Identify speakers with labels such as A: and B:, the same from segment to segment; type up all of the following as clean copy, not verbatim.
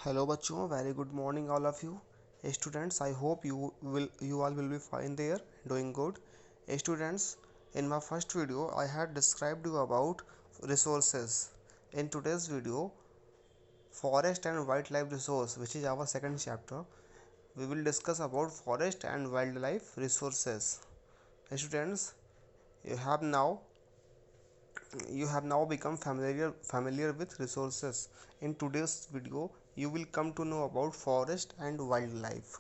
A: Hello बच्चों, very good morning all of you. Students, I hope you all will be fine there, doing good. Students, in my first video I had described you about resources. In today's video, forest and wildlife resource, which is our second chapter, we will discuss about forest and wildlife resources. Students, you have now you have now become familiar with resources. In today's video you will come to know about forest and wildlife.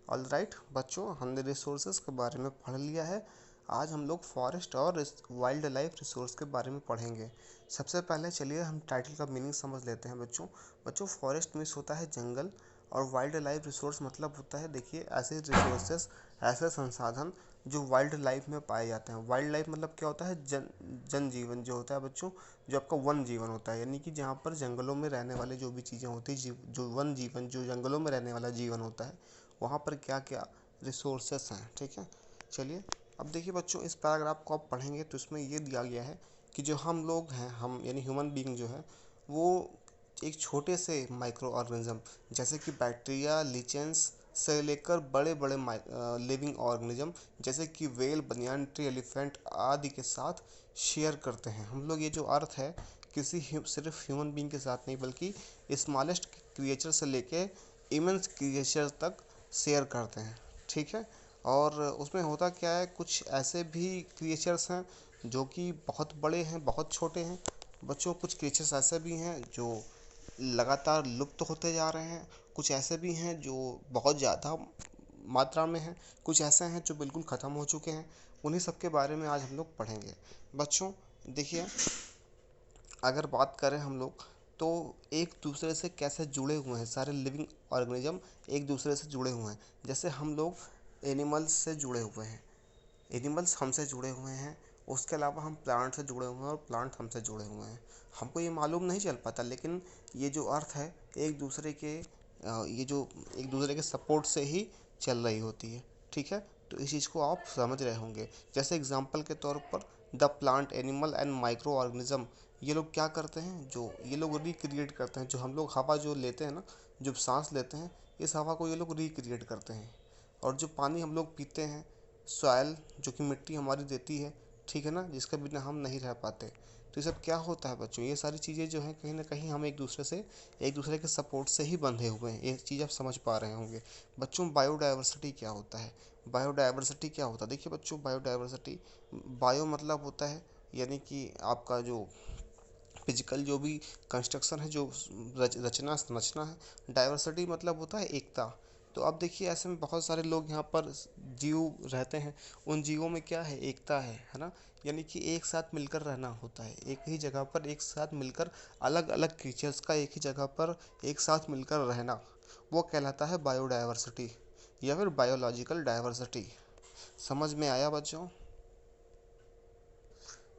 A: All right बच्चों, हमने resources के बारे में पढ़ लिया है। आज हम लोग फॉरेस्ट और वाइल्ड लाइफ रिसोर्स के बारे में पढ़ेंगे। सबसे पहले चलिए हम टाइटल का मीनिंग समझ लेते हैं बच्चों फॉरेस्ट मीन्स होता है जंगल, और वाइल्ड लाइफ रिसोर्स मतलब होता है, देखिए, ऐसे रिसोर्सेस, ऐसे संसाधन जो वाइल्ड लाइफ में पाए जाते हैं। वाइल्ड लाइफ मतलब क्या होता है? जनजीवन जो होता है बच्चों, जो आपका वन जीवन होता है, यानी कि जहाँ पर जंगलों में रहने वाले जो भी चीज़ें होती हैं, जो वन जीवन, जो जंगलों में रहने वाला जीवन होता है, वहाँ पर क्या क्या रिसोर्सेस हैं। ठीक है, चलिए अब देखिए बच्चों, इस पैराग्राफ को आप पढ़ेंगे तो इसमें ये दिया गया है कि जो हम लोग हैं, हम यानी ह्यूमन बीइंग जो है, वो एक छोटे से माइक्रो ऑर्गेनिज्म जैसे कि बैक्टीरिया, लीचेंस से लेकर बड़े बड़े लिविंग ऑर्गेनिज्म जैसे कि वेल, बनियान ट्री, एलिफेंट आदि के साथ शेयर करते हैं। हम लोग ये जो अर्थ है किसी सिर्फ ह्यूमन बीइंग के साथ नहीं, बल्कि स्मॉलेस्ट क्रिएचर से लेके इमेंस क्रिएचर तक शेयर करते हैं। ठीक है, और उसमें होता क्या है, कुछ ऐसे भी क्रिएचर्स हैं जो कि बहुत बड़े हैं, बहुत छोटे हैं बच्चों। कुछ क्रिएचर्स ऐसे भी हैं जो लगातार लुप्त होते जा रहे हैं, कुछ ऐसे भी हैं जो बहुत ज़्यादा मात्रा में हैं, कुछ ऐसे हैं जो बिल्कुल ख़त्म हो चुके हैं। उन्हीं सब के बारे में आज हम लोग पढ़ेंगे बच्चों। देखिए, अगर बात करें हम लोग तो एक दूसरे से कैसे जुड़े हुए हैं, सारे लिविंग ऑर्गेनिज्म एक दूसरे से जुड़े हुए हैं। जैसे हम लोग एनिमल्स से जुड़े हुए हैं, एनिमल्स हमसे जुड़े हुए हैं, उसके अलावा हम प्लांट से जुड़े हुए हैं और प्लांट हमसे जुड़े हुए हैं। हमको ये मालूम नहीं चल पाता, लेकिन ये जो अर्थ है एक दूसरे के ये जो एक दूसरे के सपोर्ट से ही चल रही होती है। ठीक है, तो इस चीज़ को आप समझ रहे होंगे। जैसे एग्जांपल के तौर पर the plant, animal and micro organism, ये लोग क्या करते हैं, जो ये लोग रिक्रिएट करते हैं। जो हम लोग हवा जो लेते हैं ना, जो सांस लेते हैं, इस हवा को ये लोग रिक्रिएट करते हैं। और जो पानी हम लोग पीते हैं, सॉयल जो कि मिट्टी हमारी देती है, ठीक है ना, जिसके बिना हम नहीं रह पाते। तो ये सब क्या होता है बच्चों, ये सारी चीज़ें जो हैं कहीं ना कहीं हम एक दूसरे के सपोर्ट से ही बंधे हुए हैं। ये चीज़ आप समझ पा रहे होंगे बच्चों। बायोडाइवर्सिटी क्या होता है? बायोडाइवर्सिटी क्या होता है? देखिए बच्चों, बायोडाइवर्सिटी, बायो मतलब होता है यानी कि आपका जो फिजिकल जो भी कंस्ट्रक्शन है, जो रचना संरचना है। डाइवर्सिटी मतलब होता है एकता। तो अब देखिए, ऐसे में बहुत सारे लोग यहाँ पर जीव रहते हैं, उन जीवों में क्या है, एकता है ना, यानी कि एक साथ मिलकर रहना होता है, एक ही जगह पर एक साथ मिलकर, अलग अलग क्रीचर्स का एक ही जगह पर एक साथ मिलकर रहना, वो कहलाता है बायोडाइवर्सिटी या फिर बायोलॉजिकल डाइवर्सिटी। समझ में आया बच्चों?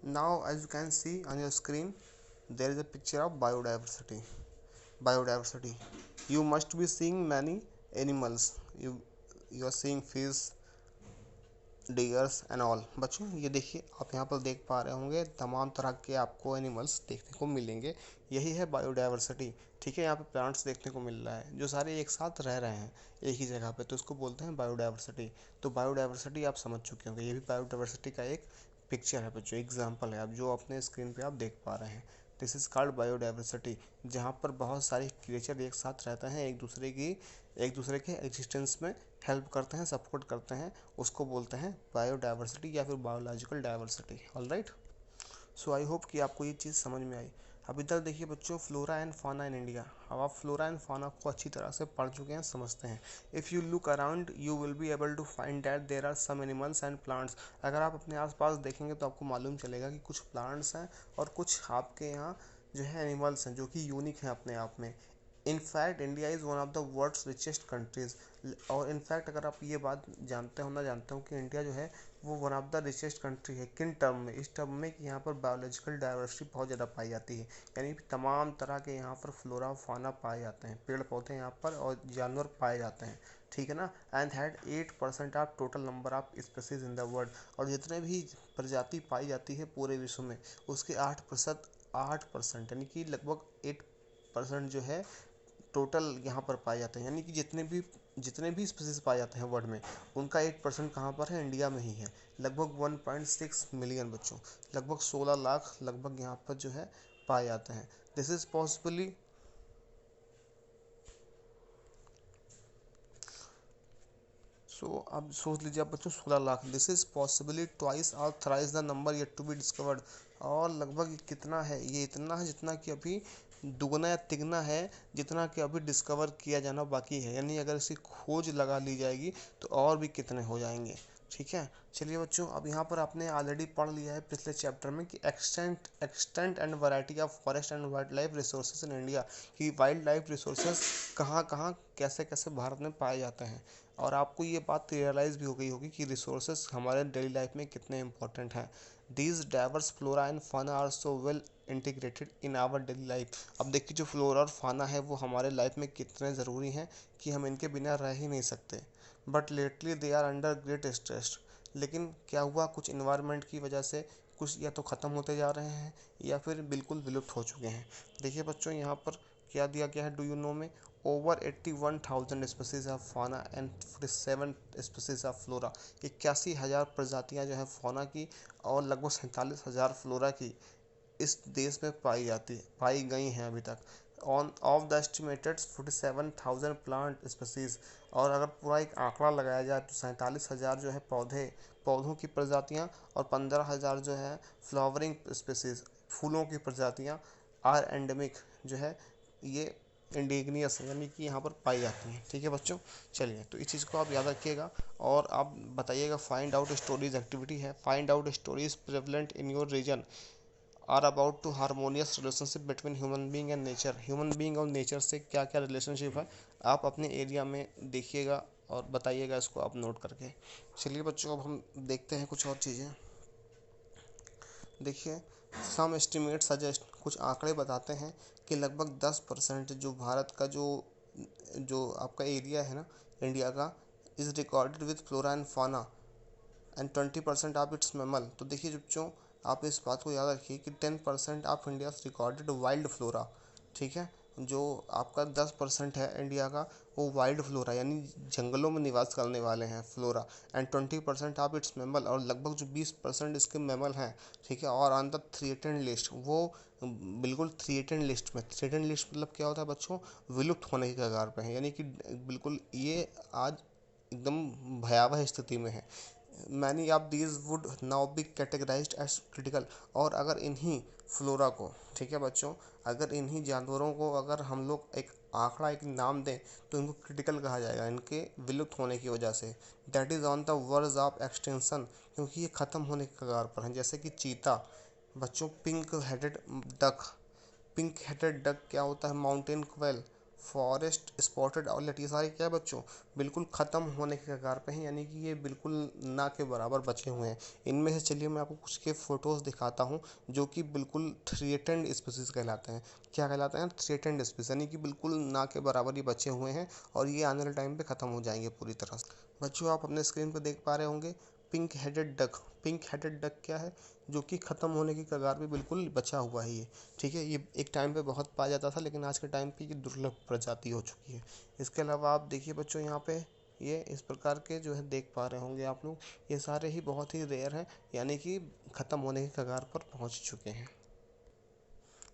A: Now, as you can see on your screen, there is a picture of biodiversity. Biodiversity. You must be seeing many animals. You are seeing fish, dears and all. बच्चों ये देखिए, आप यहाँ पर देख पा रहे होंगे तमाम तरह के आपको एनिमल्स देखने को मिलेंगे। यही है बायोडाइवर्सिटी। ठीक है, यहाँ पे प्लांट्स देखने को मिल रहा है जो सारे एक साथ रह रहे हैं एक ही जगह पे, तो इसको बोलते हैं बायोडाइवर्सिटी। तो बायोडाइवर्सिटी आप समझ चुके होंगे, ये भी बायोडाइवर्सिटी का एक पिक्चर है बच्चों, एग्जाम्पल है आप जो अपने स्क्रीन पे आप देख पा रहे हैं। दिस इज़ कॉल्ड बायोडाइवर्सिटी, जहाँ पर बहुत सारे क्रिएचर एक साथ रहते हैं, एक दूसरे के एग्जिस्टेंस में हेल्प करते हैं, सपोर्ट करते हैं, उसको बोलते हैं बायोडाइवर्सिटी या फिर biological diversity. All right, so I hope कि आपको ये चीज़ समझ में आई। अब इधर देखिए बच्चों, फ्लोरा एंड फाना इन इंडिया। अब आप फ्लोरा एंड फाना को अच्छी तरह से पढ़ चुके हैं, समझते हैं। If you look around you will be able to find that there are some animals and plants. अगर आप अपने आसपास देखेंगे तो आपको मालूम चलेगा कि कुछ प्लांट्स हैं और कुछ आपके यहाँ जो है एनिमल्स हैं जो कि यूनिक हैं अपने आप में। In fact India is one of the world's richest countries. और इनफैक्ट अगर आप ये बात जानते हो ना जानते हो कि इंडिया जो है वो one of the richest country है। किन टर्म में? इस टर्म में कि यहाँ पर बायोलॉजिकल डाइवर्सिटी बहुत ज़्यादा पाई जाती है, यानी तमाम तरह के यहाँ पर फ्लोरा फाना पाए जाते हैं, पेड़ पौधे यहाँ पर और जानवर पाए जाते हैं। ठीक है ना, and had 8% of total number of species in the world. और जितने भी प्रजाति पाई जाती है पूरे विश्व में, उसके 8% यानी कि लगभग 8% जो है टोटल यहाँ पर पाए जाते हैं, यानी कि जितने भी स्पीसीज पाए जाते हैं वर्ल्ड में, उनका 8% कहाँ पर है, इंडिया में ही है। लगभग 1.6 मिलियन बच्चों, लगभग 16 लाख लगभग यहाँ पर जो है पाए जाते हैं। दिस इज पॉसिबली अब सोच लीजिए आप बच्चों, 16 lakh, this is possibly twice और thrice the number yet to be discovered. और लगभग ये कितना है, ये इतना है जितना कि अभी दुगना या तिगना है जितना कि अभी डिस्कवर किया जाना बाकी है। यानी अगर इसकी खोज लगा ली जाएगी तो और भी कितने हो जाएंगे। ठीक है, चलिए बच्चों, अब यहाँ पर आपने ऑलरेडी पढ़ लिया है पिछले चैप्टर में कि extent and variety of forest and wild life resources in India, कि वाइल्ड लाइफ रिसोर्सेज कहाँ कहाँ कैसे कैसे भारत में पाए जाते हैं। और आपको ये बात रियलाइज़ भी हो गई होगी कि रिसोर्सेज हमारे डेली लाइफ में कितने इंपॉर्टेंट हैं। These diverse flora and fauna are so well integrated in our daily life. अब देखिए, जो फ्लोरा और फाना है वो हमारे लाइफ में कितने ज़रूरी हैं कि हम इनके बिना रह ही नहीं सकते। But lately they are under great stress. लेकिन क्या हुआ, कुछ इन्वायरमेंट की वजह से कुछ या तो ख़त्म होते जा रहे हैं या फिर बिल्कुल विलुप्त हो चुके हैं। देखिए बच्चों, यहाँ पर क्या दिया गया है, डू यू नो में ओवर 81,000 स्पीसीज ऑफ फाना एंड 47 स्पीसीज ऑफ फ्लोरा। 81,000 प्रजातियाँ जो है फाना की और लगभग 47,000 फ्लोरा की इस देश में पाई गई हैं अभी तक। On off the estimated 47,000 plant species. और अगर पूरा एक आंकड़ा लगाया जाए तो 47,000 जो है पौधों की प्रजातियां और 15,000 जो है फ्लावरिंग स्पीसीज, फूलों की प्रजातियां आर एंडेमिक जो है ये इंडिगनियस यानी कि यहाँ पर पाई जाती हैं। ठीक है बच्चों, चलिए तो इस चीज़ को आप याद रखिएगा और आप बताइएगा। फाइंड आउट स्टोरीज एक्टिविटी है, find out stories prevalent in your region are about to harmonious relationship between human being and nature. Human being और नेचर से क्या क्या रिलेशनशिप है आप अपने एरिया में देखिएगा और बताइएगा इसको आप नोट करके। चलिए बच्चों, अब हम देखते हैं कुछ और चीज़ें। देखिए, सम एस्टिमेट सजेस्ट, कुछ आंकड़े बताते हैं कि लगभग 10% जो भारत का जो आपका एरिया है ना इंडिया का, is recorded with flora and फाना एंड 20% ऑफ इट्स मैमल। तो देखिए बच्चों, आप इस बात को याद रखिए कि 10% of India recorded wild flora. ठीक है, जो आपका 10% है इंडिया का वो वाइल्ड फ्लोरा यानी जंगलों में निवास करने वाले हैं flora, and 20% of its mammal, और लगभग जो 20% इसके मैमल हैं। ठीक है, और ऑन द थ्रेटेंड लिस्ट, वो बिल्कुल थ्रेटेंड लिस्ट में, थ्रेटेंड लिस्ट मतलब क्या होता है बच्चों, विलुप्त होने की कगार पे है, यानी कि बिल्कुल ये आज एकदम भयावह स्थिति में है। Many of these would now be categorised as critical. और अगर इन्हीं फ्लोरा को, ठीक है बच्चों, अगर इन्हीं जानवरों को अगर हम लोग एक आंकड़ा, एक नाम दें तो इनको क्रिटिकल कहा जाएगा इनके विलुप्त होने की वजह से। That is on the verge of extension, क्योंकि ये ख़त्म होने की कगार पर हैं। जैसे कि चीता बच्चों, pink headed duck, pink headed duck क्या होता है, mountain quail, forest spotted owlet, ये सारे क्या है बच्चों, बिल्कुल ख़त्म होने के कगार पे हैं, यानी कि ये बिल्कुल ना के बराबर बचे हुए हैं। इनमें से चलिए मैं आपको कुछ के फ़ोटोज़ दिखाता हूँ जो कि बिल्कुल थ्रेटेंड स्पीसीज़ कहलाते हैं। क्या कहलाते हैं, थ्रेटेंड स्पीसीज, यानी कि बिल्कुल ना के बराबर ही बचे हुए हैं और ये आने वाले टाइम पे ख़त्म हो जाएंगे पूरी तरह से। बच्चों, आप अपने स्क्रीन पर देख पा रहे होंगे pink headed duck. Pink headed duck क्या है, जो कि ख़त्म होने की कगार पे बिल्कुल बचा हुआ है ये। ठीक है, ये एक टाइम पे बहुत पाया जाता था लेकिन आज के टाइम पे ये दुर्लभ प्रजाति हो चुकी है। इसके अलावा आप देखिए बच्चों, यहाँ पे ये इस प्रकार के जो है देख पा रहे होंगे आप लोग, ये सारे ही बहुत ही रेयर हैं, यानी कि ख़त्म होने की कगार पर पहुँच चुके हैं।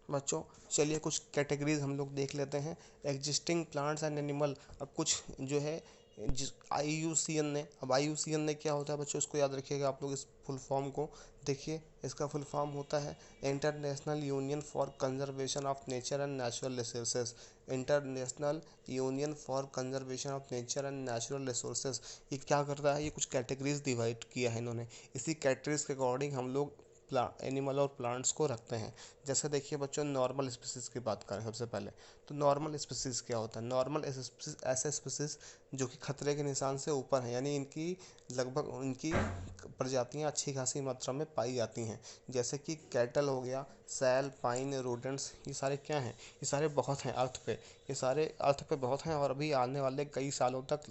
A: बच्चों, चलिए कुछ कैटेगरीज हम लोग देख लेते हैं, एग्जिस्टिंग प्लांट्स एंड एनिमल। अब कुछ जो है जिस IUCN ने, अब IUCN ने क्या होता है बच्चों, इसको याद रखिएगा आप लोग, इस फुल फॉर्म को देखिए। इसका फुल फॉर्म होता है international union for conservation of nature and natural resources. International union for conservation of nature and natural resources ये क्या करता है, ये कुछ कैटेगरीज डिवाइड किया है इन्होंने। इसी कैटेगरीज के अकॉर्डिंग हम लोग एनिमल और प्लांट्स को रखते हैं। जैसे देखिए बच्चों, नॉर्मल स्पीसीज की बात करें सबसे पहले, तो नॉर्मल स्पीसीज क्या होता है, नॉर्मल ऐसे स्पीसीज जो कि खतरे के निशान से ऊपर हैं, यानी इनकी प्रजातियां अच्छी खासी मात्रा में पाई जाती हैं। जैसे कि कैटल हो गया, सैल, पाइन, रोडेंट्स, ये सारे क्या हैं, ये सारे बहुत हैं अर्थ पे, ये सारे अर्थ पे बहुत हैं और अभी आने वाले कई सालों तक,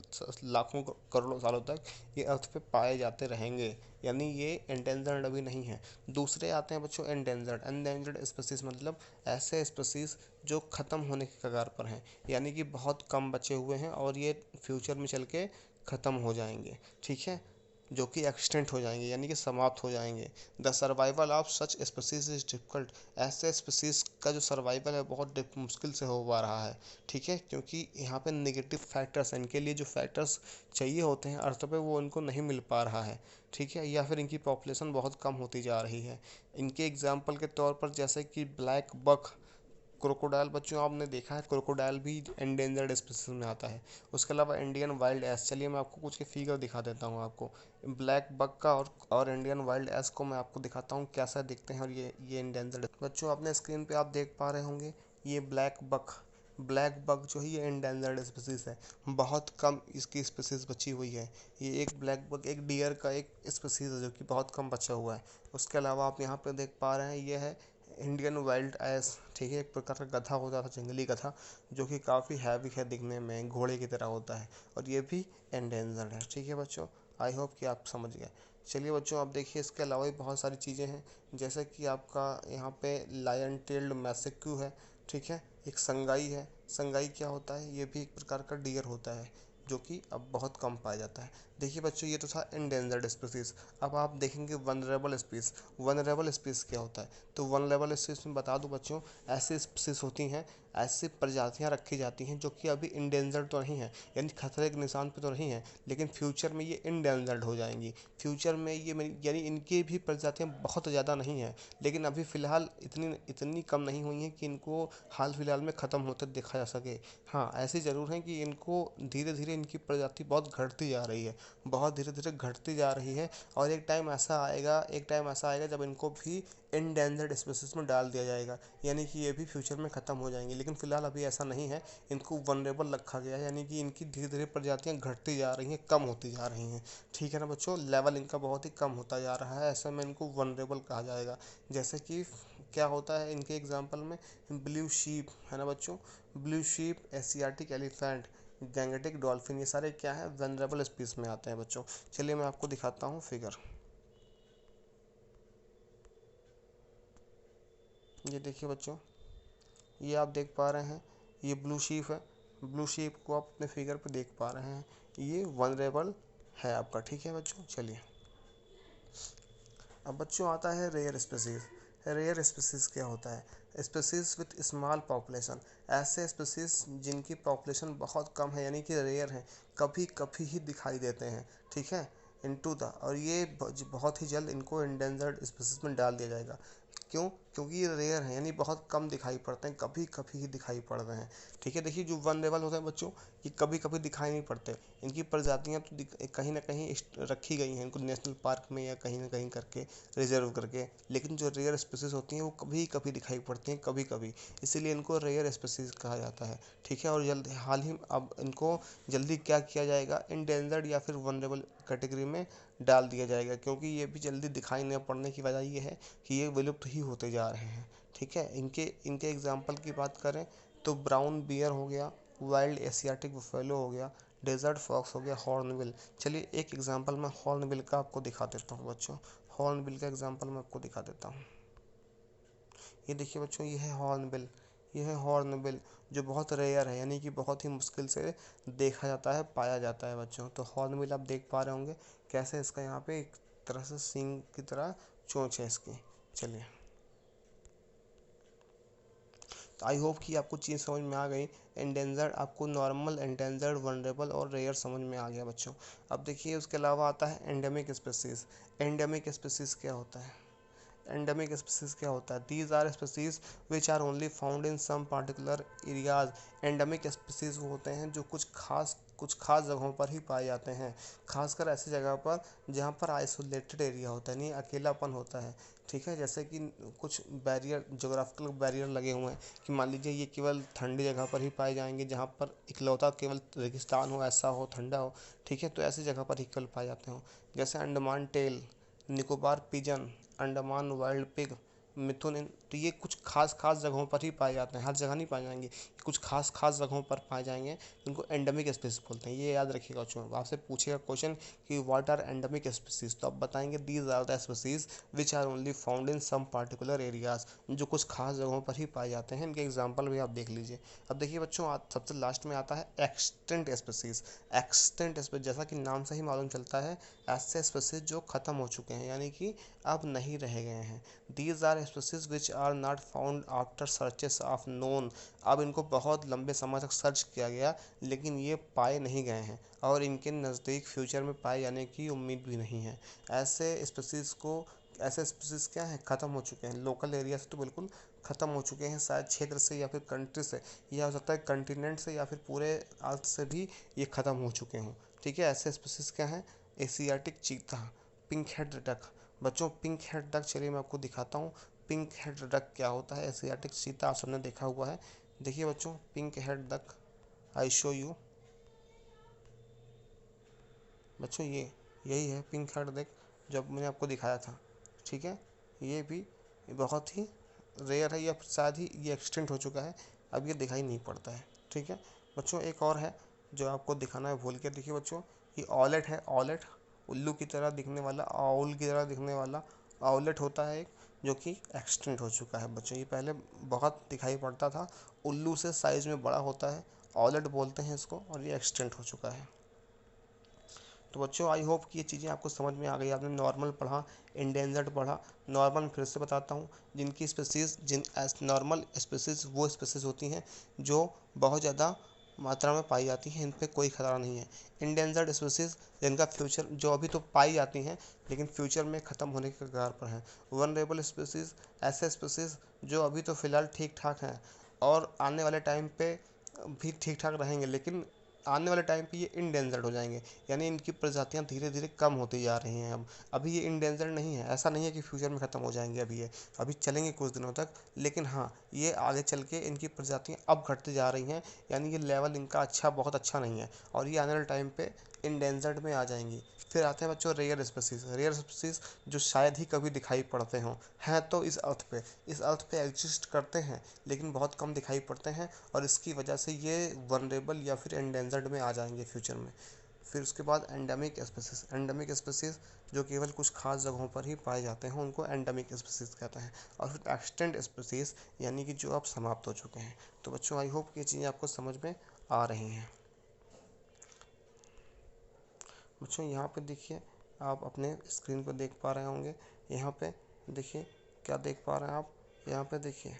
A: लाखों करोड़ों सालों तक ये अर्थ पे पाए जाते रहेंगे। यानी ये एंडेंजर्ड अभी नहीं है। दूसरे आते हैं बच्चों एंडेंजर्ड स्पीसीज, मतलब ऐसे स्पीसीज जो ख़त्म होने के कगार पर हैं, यानी कि बहुत कम बचे हुए हैं और ये फ्यूचर में चल के ख़त्म हो जाएंगे, ठीक है, जो कि एक्सटेंट हो जाएंगे यानी कि समाप्त हो जाएंगे। The survival of such species is difficult, ऐसे स्पीसीज का जो सर्वाइवल है बहुत मुश्किल से हो पा रहा है, ठीक है, क्योंकि यहाँ पे नेगेटिव फैक्टर्स, इनके लिए जो फैक्टर्स चाहिए होते हैं अर्थ पे वो इनको नहीं मिल पा रहा है, ठीक है, या फिर इनकी पॉपुलेशन बहुत कम होती जा रही है। इनके एग्जाम्पल के तौर पर जैसे कि ब्लैक बक, क्रोकोडाइल, बच्चों आपने देखा है क्रोकोडाइल भी एंडेंजर्ड स्पीसीज में आता है। उसके अलावा इंडियन वाइल्ड एस, चलिए मैं आपको कुछ के फिगर दिखा देता हूँ आपको। ब्लैक बक का और इंडियन वाइल्ड एस को मैं आपको दिखाता हूँ कैसा दिखते हैं, और ये एंडेंजर्ड। बच्चों अपने स्क्रीन पे आप देख पा रहे होंगे ये ब्लैक बक जो है ये एंडेंजर्ड स्पीसीज है, बहुत कम इसकी स्पीसीज बची हुई है। ये एक ब्लैक बक एक डियर का एक स्पीसीज है जो कि बहुत कम बचा हुआ है। उसके अलावा आप यहाँ पे देख पा रहे हैं ये है इंडियन वाइल्ड एस, ठीक है, एक प्रकार का गधा होता था, जंगली गधा, जो कि काफ़ी हैवी है दिखने में, घोड़े की तरह होता है, और ये भी एंडेंजर्ड है, ठीक है बच्चों। आई होप कि आप समझ गए। चलिए बच्चों आप देखिए इसके अलावा भी बहुत सारी चीज़ें हैं, जैसे कि आपका यहाँ पे लायन टेल्ड मैसेक्यू है, ठीक है, एक संगाई है। संगाई क्या होता है, ये भी एक प्रकार का डियर होता है जो कि अब बहुत कम पाया जाता है। देखिए बच्चों ये तो था एंडेंजर्ड स्पीसीज। अब आप देखेंगे वनरेबल स्पीस। वनरेबल स्पीस क्या होता है, तो वनरेबल स्पीस में बता दूं बच्चों, ऐसी स्पीसीज होती हैं, ऐसी प्रजातियां रखी जाती हैं जो कि अभी इंडेंजर्ड तो नहीं है, यानी खतरे के निशान पे तो नहीं है, लेकिन फ्यूचर में ये इंडेंजर्ड हो जाएंगी। फ्यूचर में ये यानी इनकी भी प्रजातियां बहुत ज़्यादा नहीं हैं, लेकिन अभी फ़िलहाल इतनी इतनी कम नहीं हुई हैं कि इनको हाल फिलहाल में ख़त्म होते देखा जा सके। हाँ ऐसी ज़रूर है कि इनको धीरे धीरे इनकी प्रजाति बहुत घटती जा रही है, बहुत धीरे धीरे घटती जा रही है, और एक टाइम ऐसा आएगा जब इनको भी इंडेंजर्ड स्पीसीज में डाल दिया जाएगा, यानी कि ये भी फ्यूचर में ख़त्म हो जाएंगे, लेकिन फ़िलहाल अभी ऐसा नहीं है, इनको वनरेबल रखा गया है, यानी कि इनकी धीरे धीरे प्रजातियाँ घटती जा रही हैं, कम होती जा रही हैं, ठीक है ना बच्चों, लेवल इनका बहुत ही कम होता जा रहा है, ऐसे में इनको वनरेबल कहा जाएगा। जैसे कि क्या होता है इनके एग्जाम्पल में, ब्लू शीप है ना बच्चों, blue sheep, Asiatic elephant, Gangetic dolphin, ये सारे क्या है वनरेबल स्पीस में आते हैं बच्चों। चलिए मैं आपको दिखाता हूँ फिगर। ये देखिए बच्चों, ये आप देख पा रहे हैं, ये ब्लू शीप है, ब्लू शीप को आप अपने फिगर पे देख पा रहे हैं, ये वनरेबल है आपका, ठीक है बच्चों। चलिए अब बच्चों आता है रेयर स्पीसीज। रेयर स्पीसीज क्या होता है, स्पीसीज विथ स्मॉल पॉपुलेशन, ऐसे स्पीसीज जिनकी पॉपुलेशन बहुत कम है, यानी कि रेयर हैं, कभी कभी ही दिखाई देते हैं, ठीक है, इनटू द, और ये बहुत ही जल्द इनको इंडेंजर्ड स्पीसीज में डाल दिया जाएगा। क्यों, क्योंकि ये रेयर हैं, यानी बहुत कम दिखाई पड़ते हैं, कभी कभी ही दिखाई पड़ रहे हैं, ठीक है। देखिए जो वनरेबल होते हैं बच्चों, ये कभी कभी दिखाई नहीं पड़ते, इनकी प्रजातियां तो कहीं ना कहीं रखी गई हैं इनको नेशनल पार्क में या कहीं ना कहीं करके रिजर्व करके, लेकिन जो रेयर स्पीसीज होती हैं वो कभी कभी दिखाई पड़ती हैं, कभी कभी, इसीलिए इनको रेयर स्पीसीज कहा जाता है, ठीक है। और जल्द हाल ही अब इनको जल्दी क्या किया जाएगा, इंडेंजर्ड या फिर वनरेबल कैटेगरी में डाल दिया जाएगा, क्योंकि ये भी जल्दी दिखाई न पड़ने की वजह ये है कि ये विलुप्त ही होते जा रहे हैं, ठीक है। इनके इनके एग्जाम्पल की बात करें तो ब्राउन बियर हो गया, वाइल्ड एशियाटिक बुफेलो हो गया, डेजर्ट फॉक्स हो गया, हॉर्नबिल। चलिए एक एग्जांपल मैं हॉर्नबिल का आपको दिखा देता हूँ बच्चों, हॉर्नबिल का एग्जांपल मैं आपको दिखा देता हूँ। ये देखिए बच्चों, ये है हॉर्नबिल, ये है हॉर्नबिल जो बहुत रेयर है, यानी कि बहुत ही मुश्किल से देखा जाता है, पाया जाता है बच्चों। तो हॉर्नबिल आप देख पा रहे होंगे कैसे इसका यहाँ पे एक तरह से सींग की तरह चोंच है इसकी। चलिए तो आई होप कि आपको चीज़ समझ में आ गई। एंडेंजर्ड आपको नॉर्मल, एंडेंजर्ड, वनरेबल और रेयर समझ में आ गया बच्चों। अब देखिए उसके अलावा आता है एंडेमिक स्पीसीज। एंडेमिक स्पीसीज क्या होता है, एंडेमिक स्पीसीज क्या होता है, these are species which are only found in some particular areas. Endemic species वो होते हैं जो कुछ खास जगहों पर ही पाए जाते हैं, खासकर ऐसी जगह पर जहाँ पर आइसोलेटेड एरिया होता है, नहीं अकेलापन होता है, ठीक है। जैसे कि कुछ बैरियर, जोग्राफिकल बैरियर लगे हुए हैं कि मान लीजिए ये केवल ठंडी जगह पर ही पाए जाएंगे, जहाँ पर इकलौता केवल रेगिस्तान हो, ऐसा हो, ठंडा हो, ठीक है, तो ऐसी जगह पर ही केवल पाए जाते हो। जैसे Andaman teal, Nicobar pigeon, Andaman wild pig, mithun, तो ये कुछ खास खास जगहों पर ही पाए जाते हैं, हर जगह नहीं पाए जाएंगे। कुछ खास खास जगहों पर पाए जाएंगे, उनको एंडेमिक स्पीसीज बोलते हैं। ये याद रखिएगा बच्चों, आपसे पूछेगा क्वेश्चन कि व्हाट आर एंडेमिक स्पीसीज, तो आप बताएंगे these are the species which are only found in some particular areas, जो कुछ खास जगहों पर ही पाए जाते हैं। इनके एग्जाम्पल भी आप देख लीजिए। अब देखिए बच्चों, सबसे लास्ट में आता है एक्सटेंट स्पीसीज। एक्सटेंट स्पीसीज, जैसा कि नाम से ही मालूम चलता है, ऐसे स्पीसीज जो खत्म हो चुके हैं, यानी कि अब नहीं रह गए हैं। These are species which are not found after searches of known. अब इनको बहुत लंबे समय तक सर्च किया गया, लेकिन ये पाए नहीं गए हैं और इनके नज़दीक फ्यूचर में पाए जाने की उम्मीद भी नहीं है। ऐसे स्पीसीज क्या हैं, ख़त्म हो चुके हैं। लोकल एरिया से तो बिल्कुल ख़त्म हो चुके हैं, शायद क्षेत्र से या फिर कंट्री से, या हो सकता है कंटिनेंट से या फिर पूरे अर्थ से भी ये ख़त्म हो चुके हों। ठीक है, ऐसे स्पीसीज क्या हैं, Asiatic cheetah, pink head duck. बच्चों पिंक हेड डक, चलिए मैं आपको दिखाता हूँ पिंक हेड डक क्या होता है। एशियाटिक चीता आप सबने देखा हुआ है। देखिए बच्चों, pink head duck, I show you. बच्चों ये यही है पिंक हेड डक जो मैंने आपको दिखाया था। ठीक है, ये भी बहुत ही रेयर है, या शायद ही ये एक्सटेंट हो चुका है, अब ये दिखाई नहीं पड़ता है। ठीक है बच्चों, एक और है जो आपको दिखाना है भूल के। देखिए बच्चों, ये ऑलेट है। ऑलेट, उल्लू की तरह दिखने वाला, आउल की तरह दिखने वाला ऑलेट होता है एक, जो कि एक्सटेंट हो चुका है बच्चों। ये पहले बहुत दिखाई पड़ता था, उल्लू से साइज़ में बड़ा होता है, ऑलेट बोलते हैं इसको, और ये एक्सटेंट हो चुका है। तो बच्चों आई होप कि ये चीज़ें आपको समझ में आ गई। आपने नॉर्मल पढ़ा, इंडेंजर्ड पढ़ा। नॉर्मल फिर से बताता हूँ, जिनकी स्पीसीज़, जिन एस नॉर्मल स्पीसीज़ वो स्पीसीज़ होती हैं जो बहुत ज़्यादा मात्रा में पाई जाती हैं, इन पे कोई खतरा नहीं है। इंडेंजर्ड स्पीसीज़ जिनका फ्यूचर, जो अभी तो पाई जाती हैं लेकिन फ्यूचर में ख़त्म होने के कगार पर हैं। वनरेबल स्पीसीज़, ऐसे स्पीसीज़ जो अभी तो फ़िलहाल ठीक ठाक हैं और आने वाले टाइम पे भी ठीक ठाक रहेंगे, लेकिन आने वाले टाइम पे ये इंडेंजर्ड हो जाएंगे, यानी इनकी प्रजातियां धीरे धीरे कम होती जा रही हैं। अब अभी ये इंडेंजर्ड नहीं है, ऐसा नहीं है कि फ्यूचर में ख़त्म हो जाएंगे। अभी चलेंगे कुछ दिनों तक, लेकिन हाँ ये आगे चल के इनकी प्रजातियां अब घटती जा रही हैं, यानी ये लेवल इनका बहुत अच्छा नहीं है, और ये आने वाले टाइम पे इंडेंजर्ड में आ जाएंगी। फिर आते हैं बच्चों रेयर स्पीसीज। रेयर स्पीसीज जो शायद ही कभी दिखाई पड़ते हों, हैं तो इस अर्थ पे एग्जिस्ट करते हैं, लेकिन बहुत कम दिखाई पड़ते हैं, और इसकी वजह से ये वनरेबल या फिर एंडेंजर्ड में आ जाएंगे फ्यूचर में। फिर उसके बाद एंडेमिक स्पीसीज। एंडेमिक स्पीसीज जो केवल कुछ खास जगहों पर ही पाए जाते हैं, उनको एंडेमिक स्पीसीज कहते हैं। और फिर एक्सटेंट स्पीसीज, यानी कि जो अब समाप्त हो चुके हैं। तो बच्चों आई होप ये चीज़ें आपको समझ में आ रही हैं। बच्चों यहाँ पे देखिए, आप अपने स्क्रीन पर देख पा रहे होंगे, यहाँ पे देखिए क्या देख पा रहे हैं आप, यहाँ पे देखिए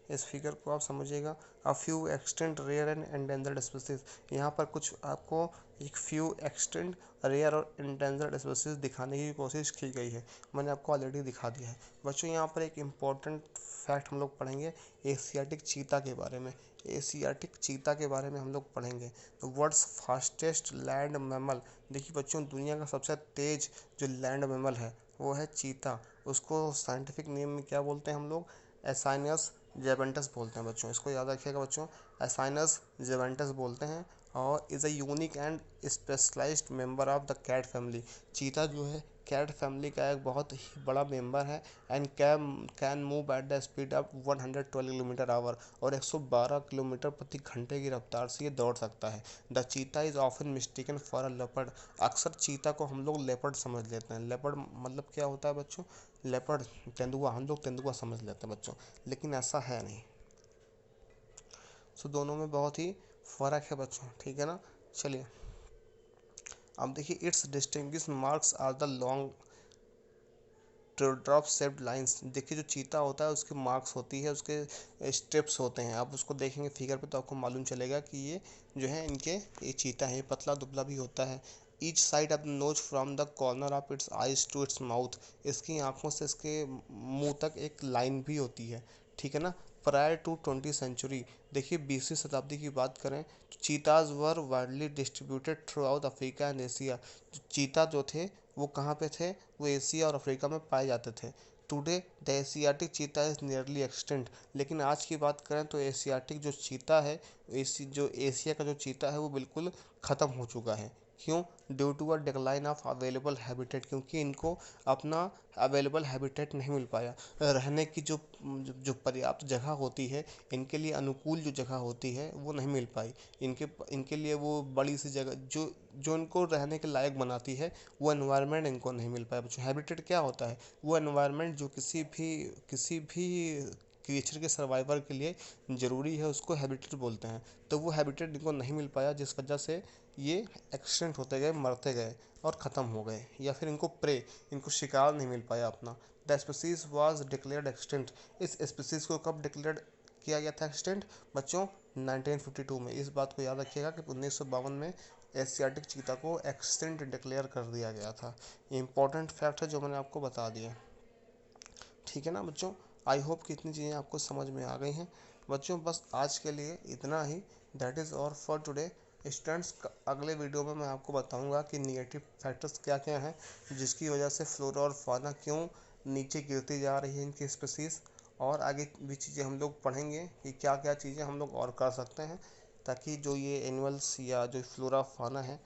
A: इस फिगर को आप समझिएगा। A few extant rare and endangered species, यहाँ पर कुछ आपको एक फ्यू एक्सटेंट रेयर और एंडेंजर्ड स्पीसीज दिखाने की कोशिश की गई है, मैंने आपको ऑलरेडी दिखा दिया है। बच्चों यहाँ पर एक इम्पॉर्टेंट फैक्ट हम लोग पढ़ेंगे एशियाटिक चीता के बारे में। एशियाटिक चीता के बारे में हम लोग पढ़ेंगे। तो वर्ल्ड्स फास्टेस्ट लैंड मैमल, देखिए बच्चों दुनिया का सबसे तेज जो लैंड मैमल है वो है चीता। उसको साइंटिफिक नेम में क्या बोलते हैं हम लोग, एसाइनस जेवेंटस बोलते हैं बच्चों, इसको याद रखिएगा बच्चों, एसाइनस जेवेंटस बोलते हैं। और is a unique and specialised member of the cat family. चीता जो है कैट फैमिली का एक बहुत ही बड़ा मेंबर है, and can move at the speed of 112 kilometre our, और 112 किलोमीटर प्रति घंटे की रफ्तार से ये दौड़ सकता है। द चीता is often mistaken for a leopard, अक्सर चीता को हम लोग लेपर्ड समझ लेते हैं। लेपर्ड मतलब क्या होता है बच्चों, लेपर्ड तेंदुआ, हम लोग तेंदुआ समझ लेते हैं बच्चों, लेकिन ऐसा है नहीं। सो दोनों में बहुत ही फ़र्क है बच्चों, ठीक है ना। चलिए अब देखिए, its distinguish marks are the long drop shaped lines. देखिए जो चीता होता है उसके मार्क्स होती है, उसके स्टेप्स होते हैं। आप उसको देखेंगे फिगर पे तो आपको मालूम चलेगा कि ये जो है इनके, ये चीता है, ये पतला दुबला भी होता है। Each side of the nose from the corner of its eyes to its mouth, इसकी आंखों से इसके मुंह तक एक लाइन भी होती है, ठीक है ना। प्रायर टू 20वीं सेंचुरी, देखिए 20वीं शताब्दी की बात करें तो cheetahs were widely distributed throughout Africa and Asia. चीता जो थे वो कहाँ पे थे, वो एशिया और अफ्रीका में पाए जाते थे। Today the Asiatic cheetah is nearly extent, लेकिन आज की बात करें तो एशियाटिक जो चीता है, जो एशिया का जो चीता है वो बिल्कुल ख़त्म हो चुका है। क्यों? Due to a decline of available habitat, क्योंकि इनको अपना अवेलेबल हैबिटेट नहीं मिल पाया। रहने की जो पर्याप्त जगह होती है, इनके लिए अनुकूल जो जगह होती है वो नहीं मिल पाई। इनके लिए वो बड़ी सी जगह जो जो इनको रहने के लायक बनाती है, वो एनवायरनमेंट इनको नहीं मिल पाया बच्चों। हैबिटेट क्या होता है? वो एनवायरनमेंट जो किसी भी क्रिएचर के सर्वाइवल के लिए ज़रूरी है, उसको हैबिटेट बोलते हैं। तो वो हैबिटेट इनको नहीं मिल पाया, जिस वजह से ये एक्सटिंक्ट होते गए, मरते गए और ख़त्म हो गए। या फिर इनको शिकार नहीं मिल पाया अपना। The species was declared extinct. इस स्पीसीज को कब डिक्लेयर किया गया था एक्सटिंक्ट बच्चों? 1952 में। इस बात को याद रखिएगा कि 1952 में एशियाटिक चीता को एक्सटिंक्ट डिक्लेयर कर दिया गया था। ये इंपॉर्टेंट फैक्ट है जो मैंने आपको बता दिया। ठीक है ना बच्चों? आई होप कि इतनी चीज़ें आपको समझ में आ गई हैं बच्चों। बस आज के लिए इतना ही। That is all for today students. अगले वीडियो में मैं आपको बताऊंगा कि निगेटिव फैक्टर्स क्या क्या हैं, जिसकी वजह से फ्लोरा और फाना क्यों नीचे गिरती जा रही है इनकी स्पीसीज। और आगे भी चीज़ें हम लोग पढ़ेंगे कि क्या क्या चीज़ें हम लोग और कर सकते हैं, ताकि जो ये एनिमल्स या जो फ्लोरा फाना है,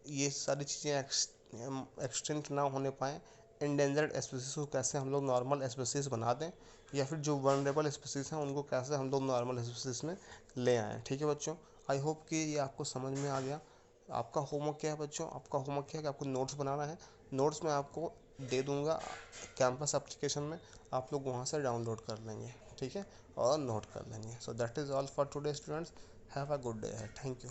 A: ये सारी चीज़ें एक्सटिंक्ट ना होने पाएँ। इंडेंजर्ड स्पीसीज़ को कैसे हम लोग नॉर्मल स्पीसीज़ बना दें, या फिर जो वनरेबल स्पीसीज़ हैं उनको कैसे हम लोग नॉर्मल स्पीसीज़ में ले आएँ। ठीक है बच्चों? आई होप कि ये आपको समझ में आ गया। आपका होमवर्क क्या है बच्चों? आपका होमवर्क क्या है कि आपको नोट्स बनाना है। नोट्स मैं आपको दे दूँगा कैंपस एप्लीकेशन में, आप लोग वहाँ से डाउनलोड कर लेंगे। ठीक है? और नोट कर लेंगे। So that is all for today students. Have a good day. Thank you.